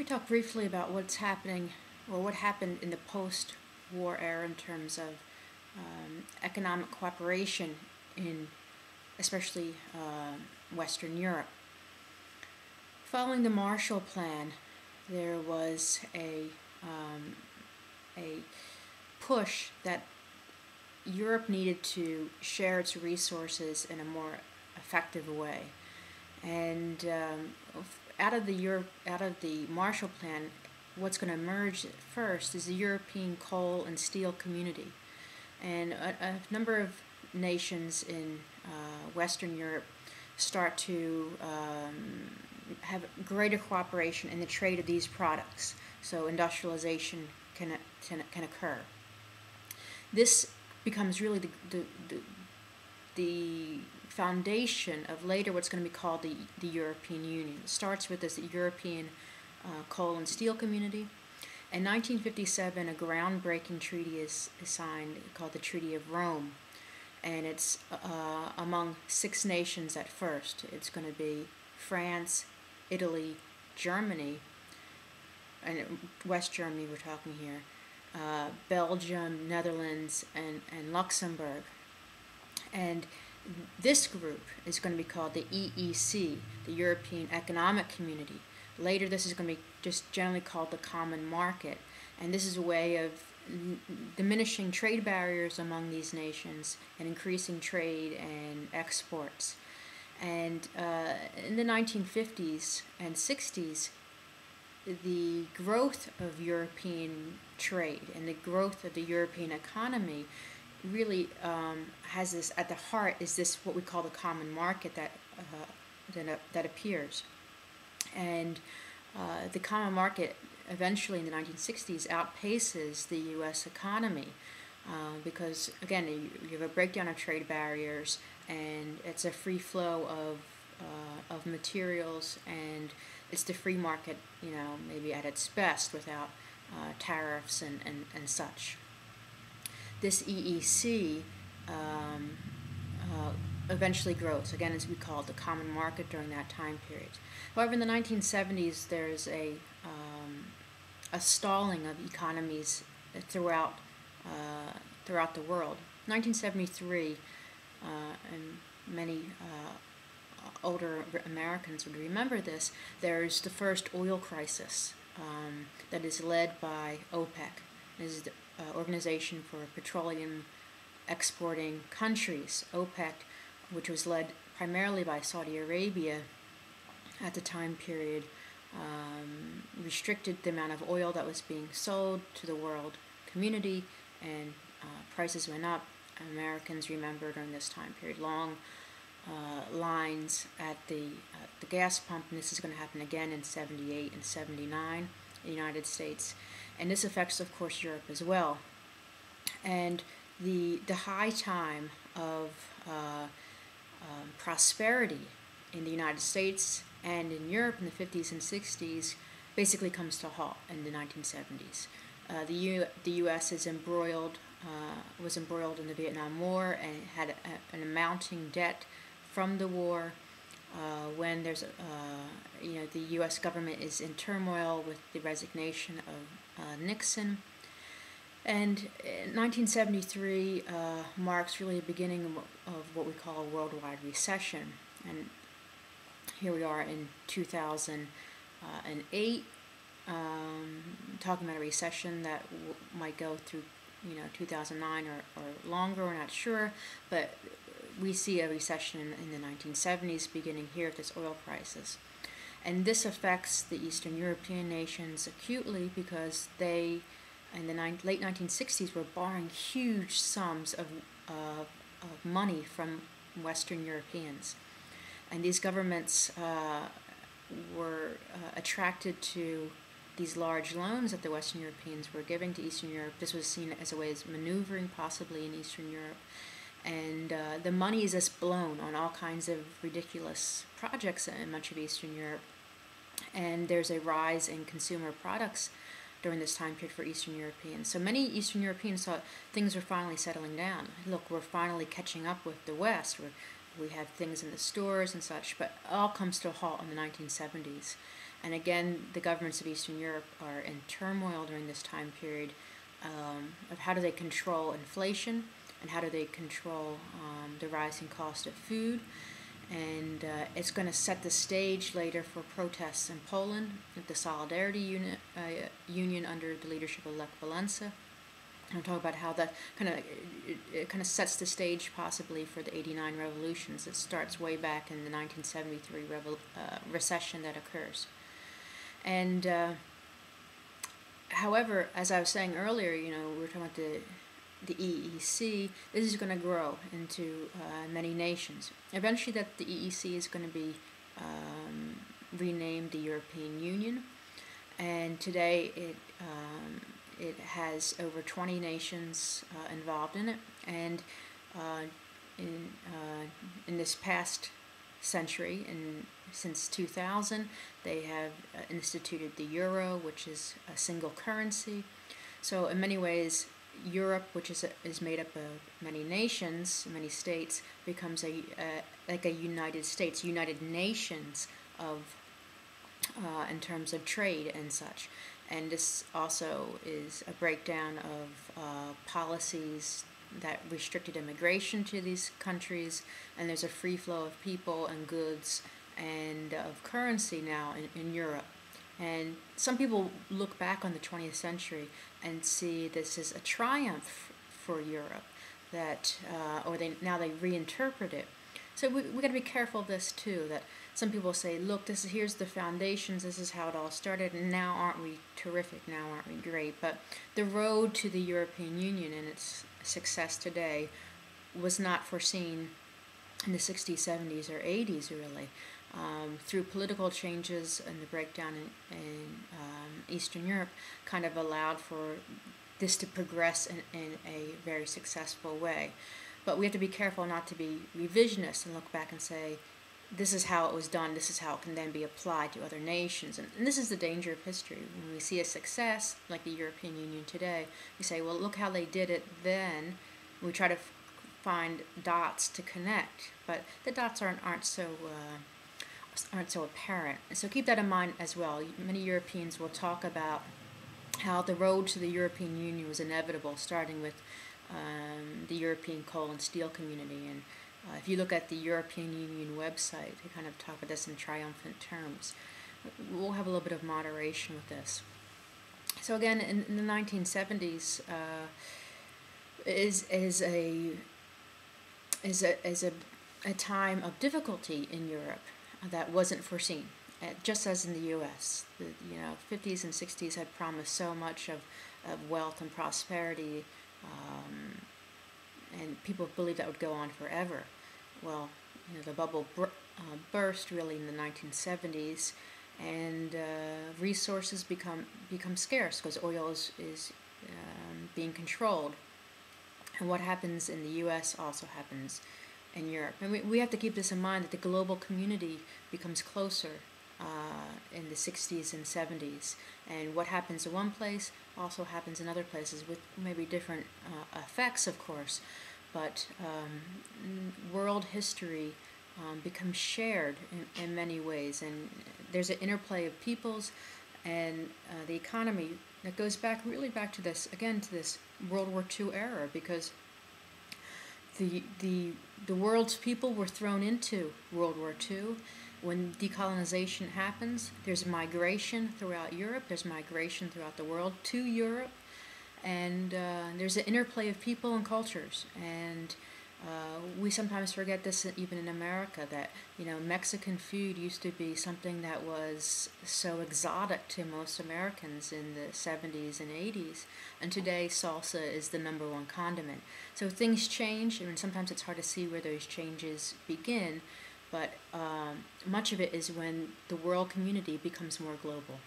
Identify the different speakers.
Speaker 1: me talk briefly about what's happening, or what happened in the post-war era in terms of economic cooperation in especially Western Europe. Following the Marshall Plan, there was a push that Europe needed to share its resources in a more effective way, and out of the Marshall Plan, what's going to emerge first is the European coal and steel community, and a number of nations in Western Europe start to have greater cooperation in the trade of these products, so industrialization can occur. This becomes really the foundation of later what's going to be called the European Union. It starts with this European coal and steel community. In 1957, a groundbreaking treaty is signed called the Treaty of Rome, and it's among 6 nations at first. It's going to be France, Italy, Germany, and West Germany we're talking here, Belgium, Netherlands, and Luxembourg. And this group is going to be called the EEC, the European Economic Community. Later this is going to be just generally called the Common Market, and this is a way of diminishing trade barriers among these nations and increasing trade and exports. And in the 1950s and 60s, the growth of European trade and the growth of the European economy really has this at the heart, is this what we call the common market that appears. And the common market eventually in the 1960s outpaces the U.S. economy because, again, you have a breakdown of trade barriers, and it's a free flow of materials, and it's the free market, maybe at its best without tariffs and such. This EEC eventually grows, again, as we call it, the common market during that time period. However, in the 1970s, there's a stalling of economies throughout the world. 1973, and many older Americans would remember this, there's the first oil crisis that is led by OPEC. This is the Organization for Petroleum Exporting Countries. OPEC, which was led primarily by Saudi Arabia at the time period, restricted the amount of oil that was being sold to the world community, and prices went up. Americans remember during this time period long lines at the gas pump, and this is going to happen again in 78 and 79 in the United States. And this affects, of course, Europe as well. And the high time of prosperity in the United States and in Europe in the 50s and 60s basically comes to a halt in the 1970s. The U.S. was embroiled in the Vietnam War and had an mounting debt from the war. When there's the U.S. government is in turmoil with the resignation of Nixon. And 1973 marks really the beginning of what we call a worldwide recession. And here we are in 2008, talking about a recession that might go through 2009 or longer, we're not sure, but we see a recession in the 1970s beginning here at this oil crisis. And this affects the Eastern European nations acutely because they, in the late 1960s, were borrowing huge sums of money from Western Europeans. And these governments were attracted to these large loans that the Western Europeans were giving to Eastern Europe. This was seen as a way of maneuvering possibly in Eastern Europe. And the money is just blown on all kinds of ridiculous projects in much of Eastern Europe. And there's a rise in consumer products during this time period for Eastern Europeans. So many Eastern Europeans thought things were finally settling down. Look, we're finally catching up with the West. We have things in the stores and such, but it all comes to a halt in the 1970s. And again, the governments of Eastern Europe are in turmoil during this time period of how do they control inflation and how do they control the rising cost of food. And it's going to set the stage later for protests in Poland, with the Solidarity Union under the leadership of Lech Walesa. I'm talking about how that kind of sets the stage possibly for the '89 revolutions. It starts way back in the 1973 recession that occurs. And however, as I was saying earlier, we were talking about the EEC. This is going to grow into many nations. Eventually, that the EEC is going to be renamed the European Union, and today it has over 20 nations involved in it. And in this past century, since 2000, they have instituted the euro, which is a single currency. So in many ways, Europe, which is made up of many nations, many states, becomes like a United Nations of in terms of trade and such. And this also is a breakdown of policies that restricted immigration to these countries, and there's a free flow of people and goods and of currency now in Europe. And some people look back on the 20th century and see this as a triumph for Europe, that or they reinterpret it. So we got to be careful of this too. That some people say, look, here's the foundations. This is how it all started, and now aren't we terrific? Now aren't we great? But the road to the European Union and its success today was not foreseen in the 60s, 70s, or 80s, really. Through political changes and the breakdown in Eastern Europe kind of allowed for this to progress in a very successful way. But we have to be careful not to be revisionist and look back and say, this is how it was done, this is how it can then be applied to other nations. And this is the danger of history. When we see a success, like the European Union today, we say, well, look how they did it then. We try to find dots to connect, but the dots aren't so apparent. So keep that in mind as well. Many Europeans will talk about how the road to the European Union was inevitable, starting with the European coal and steel community. And if you look at the European Union website, they kind of talk about this in triumphant terms. We'll have a little bit of moderation with this. So again, in the 1970s is a time of difficulty in Europe that wasn't foreseen, just as in the U.S. The 50s and 60s had promised so much of wealth and prosperity, and people believed that would go on forever. Well, the bubble burst really in the 1970s, and resources become scarce because oil is being controlled. And what happens in the U.S. also happens in Europe. And we have to keep this in mind, that the global community becomes closer in the 60s and 70s. And what happens in one place also happens in other places, with maybe different effects, of course. But world history becomes shared in many ways. And there's an interplay of peoples and the economy that goes back to this, again, to this World War II era, because the world's people were thrown into World War II. When decolonization happens, there's migration throughout Europe, there's migration throughout the world to Europe, and there's an interplay of people and cultures. And we sometimes forget this even in America, that Mexican food used to be something that was so exotic to most Americans in the 70s and 80s, and today salsa is the #1 condiment. So things change, and sometimes it's hard to see where those changes begin, but much of it is when the world community becomes more global.